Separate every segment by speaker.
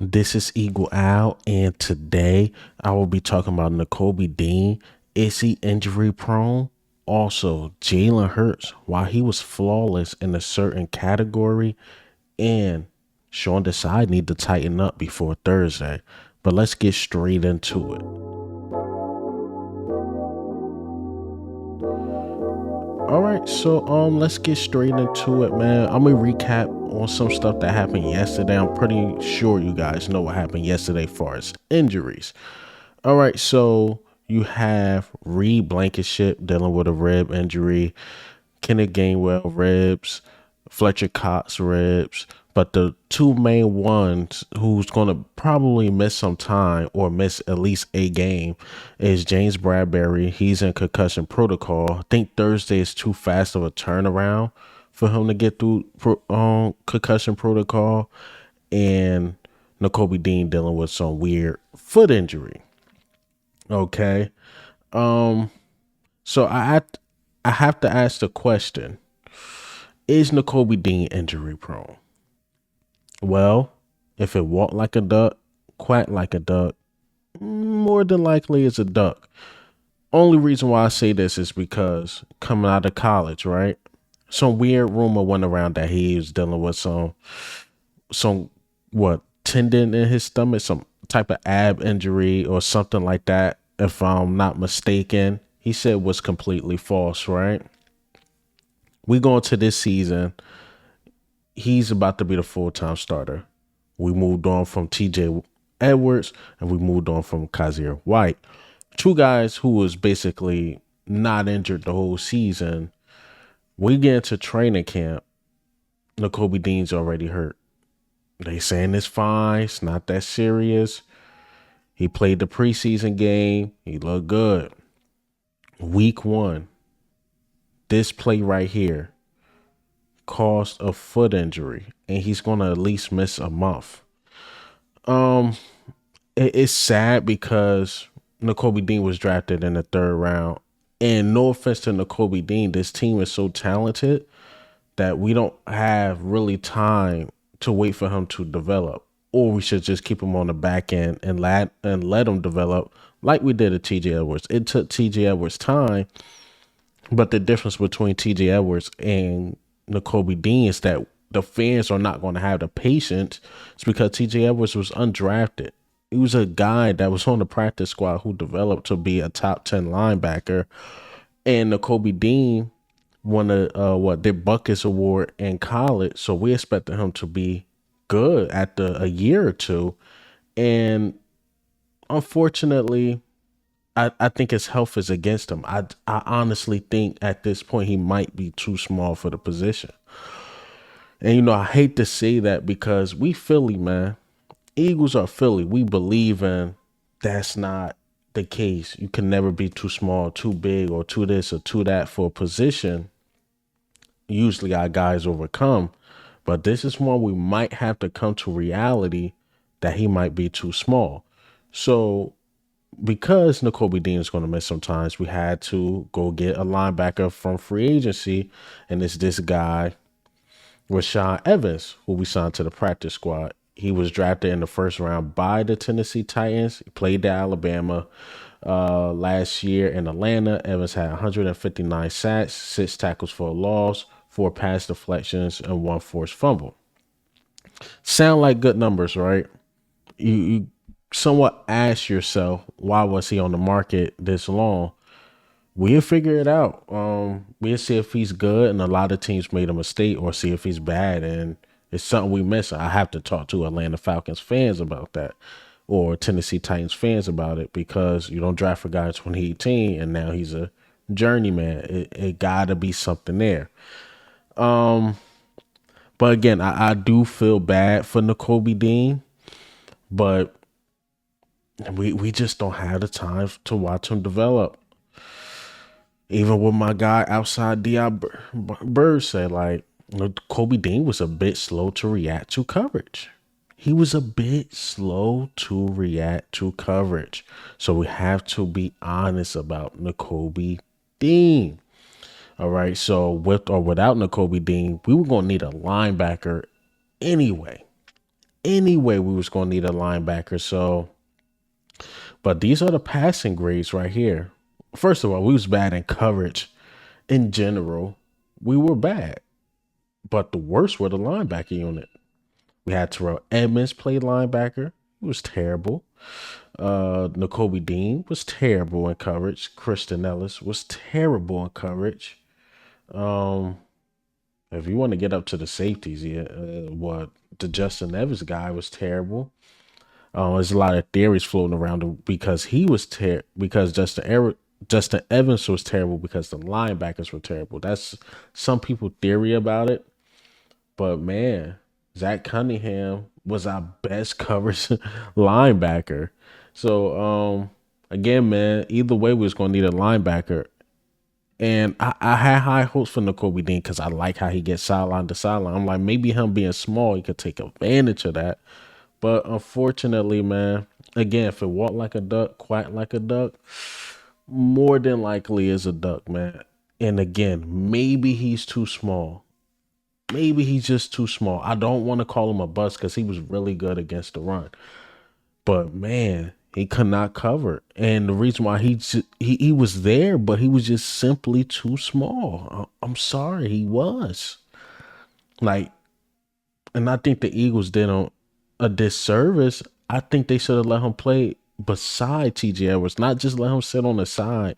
Speaker 1: This is Eagle Owl, and today I will be talking about Nakobe Dean. Is he injury prone? Also, Jalen Hurts, while he was flawless in a certain category, and Sean Desai need to tighten up before Thursday. But let's get straight into it. All right, so let's get straight into it, man. I'm gonna recap on some stuff that happened yesterday. I'm pretty sure you guys know what happened yesterday as far as injuries. All right, so you have Reed Blankenship dealing with a rib injury, Kenneth Gainwell ribs, Fletcher Cox ribs, but the two main ones who's going to probably miss some time or miss at least a game is James Bradbury. He's in concussion protocol. I think Thursday is too fast of a turnaround for him to get through concussion protocol, and Nakobe Dean dealing with some weird foot injury. Okay. Um. So I have to ask the question: is Nakobe Dean injury prone? Well, if it walked like a duck, quack like a duck, more than likely it's a duck. Only reason why I say this is because coming out of college, right? Some weird rumor went around that he was dealing with some what tendon in his stomach, some type of ab injury or something like that. If I'm not mistaken, he said was completely false, right? We go into this season, he's about to be the full-time starter. We moved on from TJ Edwards and we moved on from Kaiser White. Two guys who was basically not injured the whole season. We get into training camp. Nakobe Dean's already hurt. They saying it's fine. It's not that serious. He played the preseason game. He looked good. Week one, this play right here caused a foot injury, and he's gonna at least miss a month. Um, it's sad because Nakobe Dean was drafted in the third round. And no offense to Nakobe Dean, this team is so talented that we don't have really time to wait for him to develop. Or we should just keep him on the back end and let him develop like we did at TJ Edwards. It took TJ Edwards time, but the difference between TJ Edwards and Nakobe Dean is that the fans are not going to have the patience. It's because TJ Edwards was undrafted. He was a guy that was on the practice squad who developed to be a top 10 linebacker. And Nakobe Dean won their Buckets Award in college. So we expected him to be good after a year or two. And unfortunately, I think his health is against him. I honestly think at this point he might be too small for the position. And I hate to say that because we Philly, man. Eagles are Philly. We believe in that's not the case. You can never be too small, too big, or too this or too that for a position. Usually our guys overcome. But this is one we might have to come to reality that he might be too small. So because Nakobe Dean is going to miss some times, we had to go get a linebacker from free agency. And it's this guy, Rashawn Evans, who we signed to the practice squad. He was drafted in the first round by the Tennessee Titans. He played at Alabama last year in Atlanta. Evans had 159 sacks, 6 tackles for a loss, 4 pass deflections, and 1 forced fumble. Sound like good numbers, right? You somewhat ask yourself, why was he on the market this long? We'll figure it out. We'll see if he's good, and a lot of teams made a mistake, or see if he's bad, and it's something we miss. I have to talk to Atlanta Falcons fans about that, or Tennessee Titans fans about it, because you don't draft a guy in 2018, and now he's a journeyman. It gotta be something there. Um, but again, I do feel bad for Nakobe Dean, but we just don't have the time to watch him develop. Even with my guy outside Di Bird said, like, Kobe Dean was a bit slow to react to coverage. He was a bit slow to react to coverage. So we have to be honest about Nakobe Dean. All right. So with or without Nakobe Dean, we were going to need a linebacker anyway. anyway we was gonna need a linebacker. So, but these are the passing grades right here. First of all, we was bad in coverage in general. We were bad, but the worst were the linebacker unit. We had Terrell Edmonds play linebacker. He was terrible. Nakobe Dean was terrible in coverage. Kristen Ellis was terrible in coverage. Um, if you want to get up to the safeties, yeah, what the Justin Evans guy was terrible. There's a lot of theories floating around because he was because Justin Evans was terrible because the linebackers were terrible. That's some people theory about it, but man, Zach Cunningham was our best coverage linebacker. So again, man, either way we was gonna need a linebacker. And I had high hopes for Nakobe Dean because I like how he gets sideline to sideline. I'm like, maybe him being small, he could take advantage of that. But unfortunately, man, again, if it walked like a duck, quack like a duck, more than likely is a duck, man. And again, maybe he's too small. Maybe he's just too small. I don't want to call him a bust because he was really good against the run. But man, he could not cover. And the reason why he was there, but he was just simply too small. I'm sorry, he was. Like, and I think the Eagles did him a disservice. I think they should have let him play beside TJ Edwards, not just let him sit on the side.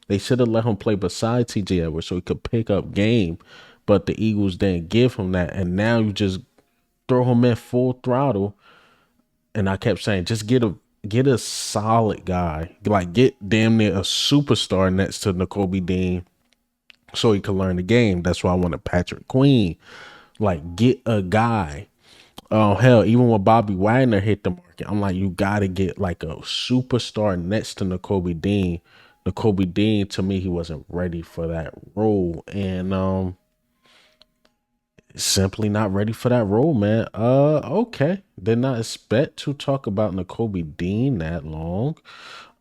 Speaker 1: They should have let him play beside TJ Edwards so he could pick up game. But the Eagles didn't give him that. And now you just throw him in full throttle. And I kept saying, just get a solid guy. Like get damn near a superstar next to Nakobe Dean so he could learn the game. That's why I wanted Patrick Queen. Like get a guy. Oh hell, even when Bobby Wagner hit the market, I'm like, you gotta get like a superstar next to Nakobe Dean. Nakobe Dean, to me, he wasn't ready for that role, and simply not ready for that role, man. Okay, did not expect to talk about Nakobe Dean that long.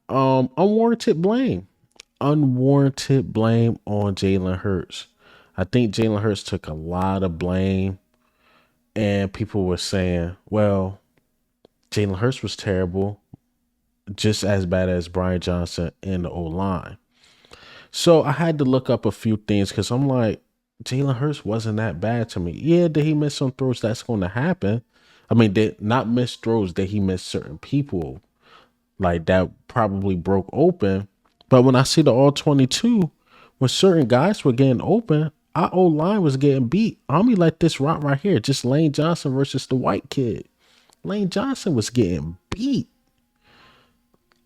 Speaker 1: Unwarranted blame on Jalen Hurts. I think Jalen Hurts took a lot of blame, and people were saying, well, Jalen Hurts was terrible, just as bad as Brian Johnson in the O line. So I had to look up a few things because I'm like, Jalen Hurts wasn't that bad to me. Yeah, did he miss some throws? That's going to happen. I mean, did not miss throws that he missed certain people like that probably broke open. But when I see the all 22, when certain guys were getting open, our O line was getting beat. Army like this route right here, just Lane Johnson versus the white kid. Lane Johnson was getting beat.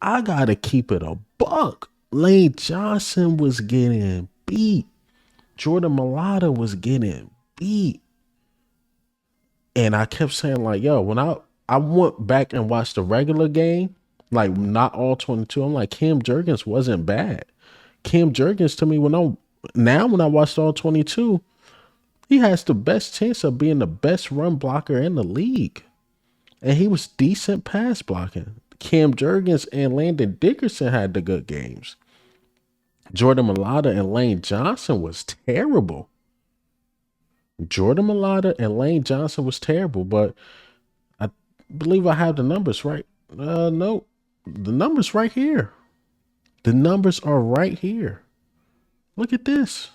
Speaker 1: I gotta keep it a buck. Lane Johnson was getting beat. Jordan Mailata was getting beat. And I kept saying, like, yo, when I went back and watched the regular game, like not all 22, I'm like, Cam Jurgens wasn't bad. Cam Jurgens to me, when I watched all 22, he has the best chance of being the best run blocker in the league. And he was decent pass blocking. Cam Jurgens and Landon Dickerson had the good games. Jordan Mailata and Lane Johnson was terrible. Jordan Mailata and Lane Johnson was terrible, but I believe I have the numbers right. No, the numbers right here. The numbers are right here. Look at this.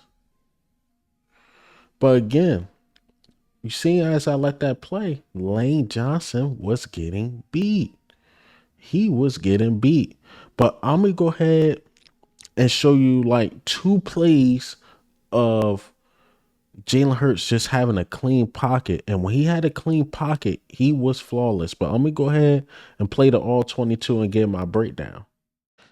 Speaker 1: But again, you see, as I let that play, Lane Johnson was getting beat. He was getting beat. But I'm going to go ahead and show you like two plays of Jalen Hurts just having a clean pocket. And when he had a clean pocket, he was flawless. But I'm going to go ahead and play the all 22 and get my breakdown.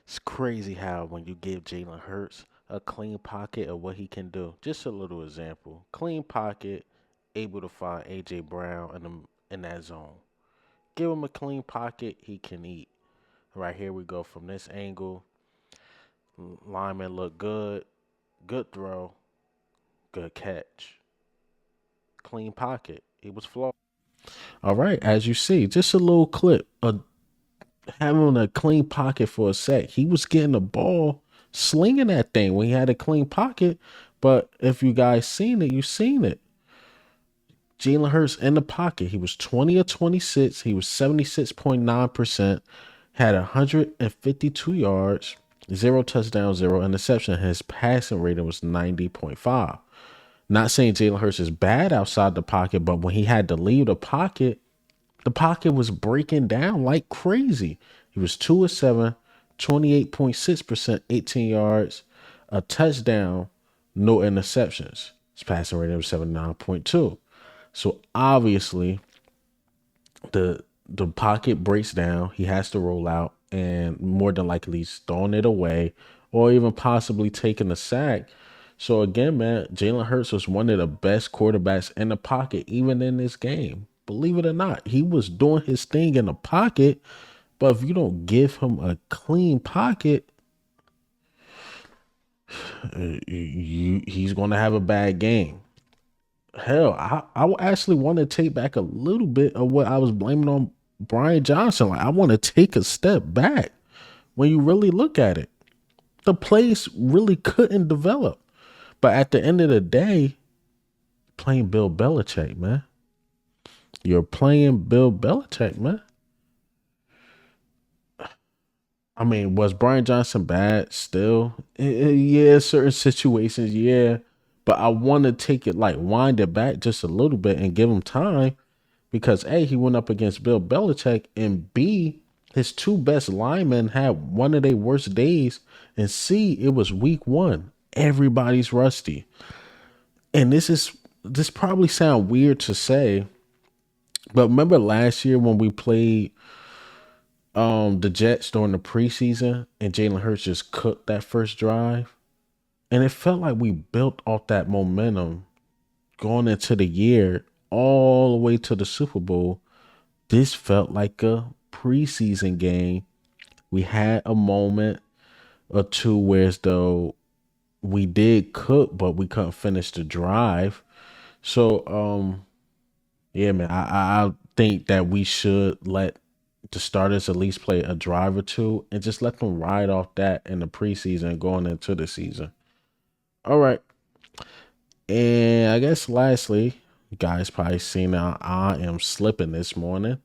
Speaker 1: It's crazy how when you give Jalen Hurts a clean pocket of what he can do. Just a little example. Clean pocket, able to find A.J. Brown in that zone. Give him a clean pocket, he can eat. Right here we go from this angle. Lineman look good. Good throw. Good catch. Clean pocket. He was flawed. All right, as you see, just a little clip of having a clean pocket for a sec. He was getting the ball, slinging that thing when he had a clean pocket. But if you guys seen it, you seen it. Jalen Hurts in the pocket. He was 20 of 26. He was 76.9%, had 152 yards, zero touchdowns, zero interception. His passing rating was 90.5. Not saying Jalen Hurts is bad outside the pocket, but when he had to leave the pocket was breaking down like crazy. He was 2 of 7, 28.6%, 18 yards, a touchdown, no interceptions. His passing rating was 79.2. So obviously the pocket breaks down. He has to roll out, and more than likely he's throwing it away or even possibly taking a sack. So again, man, Jalen Hurts was one of the best quarterbacks in the pocket, even in this game. Believe it or not, he was doing his thing in the pocket. But if you don't give him a clean pocket, he's going to have a bad game. Hell, I actually want to take back a little bit of what I was blaming on Brian Johnson. Like, I want to take a step back. When you really look at it, the plays really couldn't develop. But at the end of the day, playing Bill Belichick, man. You're playing Bill Belichick, man. I mean, was Brian Johnson bad still? Yeah, certain situations, yeah. But I want to take it, like, wind it back just a little bit and give him time because A, he went up against Bill Belichick, and B, his two best linemen had one of their worst days, and C, it was week one. Everybody's rusty. And this probably sound weird to say, but remember last year when we played the Jets during the preseason and Jalen Hurts just cooked that first drive? And it felt like we built off that momentum going into the year all the way to the Super Bowl. This felt like a preseason game. We had a moment or two where as though we did cook, but we couldn't finish the drive. So yeah, man, I think that we should let the starters at least play a drive or two and just let them ride off that in the preseason going into the season. All right. And I guess lastly, you guys probably seen I am slipping this morning.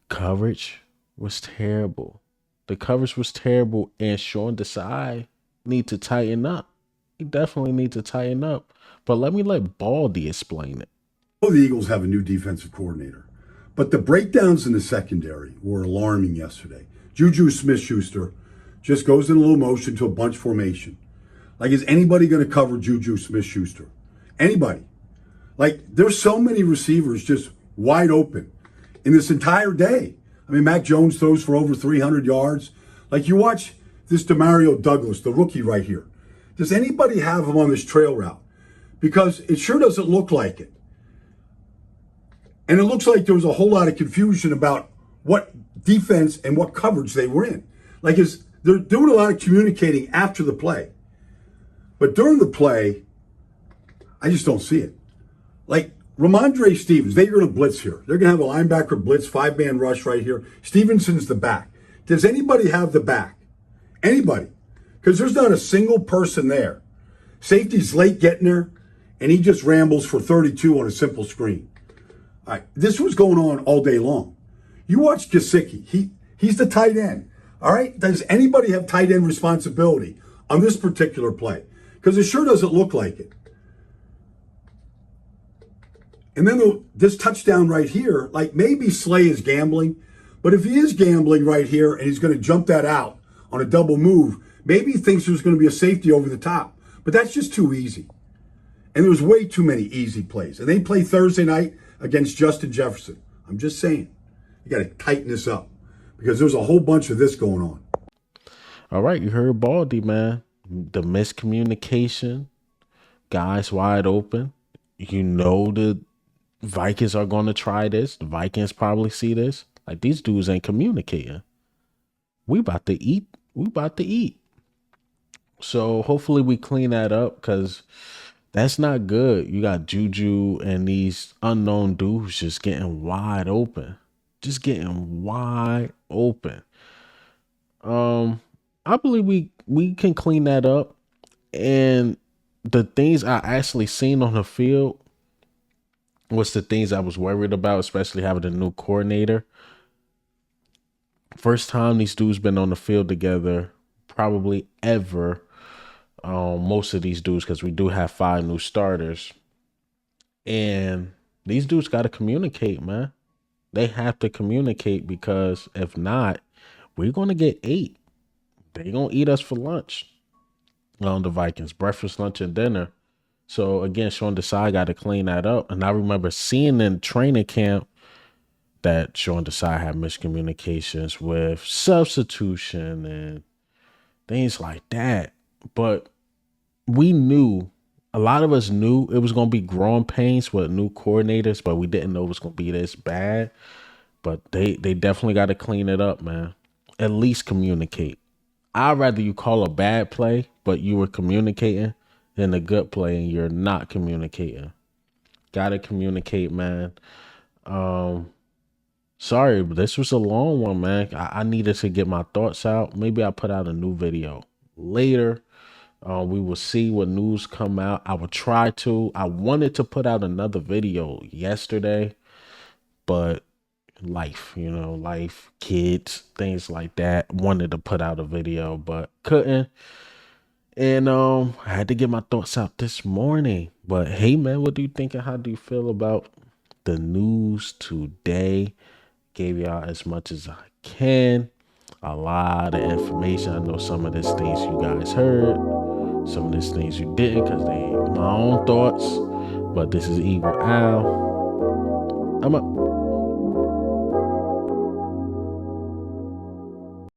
Speaker 1: Coverage was terrible. The coverage was terrible, and Sean Desai need to tighten up. He definitely needs to tighten up. But let Baldy explain it.
Speaker 2: The Eagles have a new defensive coordinator, but the breakdowns in the secondary were alarming yesterday. Juju Smith-Schuster just goes in a little motion to a bunch formation. Like, is anybody going to cover Juju Smith-Schuster? Anybody? Like, there's so many receivers just wide open in this entire day. I mean, Mac Jones throws for over 300 yards. Like, you watch this Demario Douglas, the rookie right here. Does anybody have him on this trail route? Because it sure doesn't look like it. And it looks like there was a whole lot of confusion about what defense and what coverage they were in. Like, they're doing a lot of communicating after the play. But during the play, I just don't see it. Like, Ramondre Stevens, they're going to blitz here. They're going to have a linebacker blitz, 5-man rush right here. Stevenson's the back. Does anybody have the back? Anybody? Because there's not a single person there. Safety's late getting there, and he just rambles for 32 on a simple screen. All right, this was going on all day long. You watch Gesicki. He's the tight end. All right? Does anybody have tight end responsibility on this particular play? Because it sure doesn't look like it. And then this touchdown right here, like maybe Slay is gambling, but if he is gambling right here and he's going to jump that out on a double move, maybe he thinks there's going to be a safety over the top. But that's just too easy. And there was way too many easy plays. And they play Thursday night against Justin Jefferson. I'm just saying, you got to tighten this up because there's a whole bunch of this going on.
Speaker 1: All right, you heard Baldy, man. The miscommunication, guys wide open. You know the Vikings are going to try this. The Vikings probably see this. Like, these dudes ain't communicating. We about to eat. We about to eat. So hopefully we clean that up because that's not good. You got Juju and these unknown dudes just getting wide open. Just getting wide open. I believe we can clean that up. And the things I actually seen on the field, What's the things I was worried about, especially having a new coordinator. First time these dudes been on the field together, probably ever. Most of these dudes, because we do have 5 new starters, and these dudes got to communicate, man. They have to communicate because if not, we're gonna get ate. They gonna eat us for lunch. On the Vikings, breakfast, lunch, and dinner. So again, Sean Desai got to clean that up. And I remember seeing in training camp that Sean Desai had miscommunications with substitution and things like that. But we knew, a lot of us knew it was going to be growing pains with new coordinators, but we didn't know it was going to be this bad. But they definitely got to clean it up, man. At least communicate. I'd rather you call a bad play, but you were communicating, than a good play and you're not communicating. Gotta communicate, man. Sorry, but this was a long one, man. I needed to get my thoughts out. Maybe I'll put out a new video later. We will see what news come out. I will try to. I wanted to put out another video yesterday, but life, kids, things like that. Wanted to put out a video, but couldn't. And I had to get my thoughts out this morning. But hey, man, what do you think and how do you feel about the news today? Gave y'all as much as I can. A lot of information. I know some of these things you guys heard, some of these things you didn't, because they my own thoughts. But this is Evil Al. I'm up.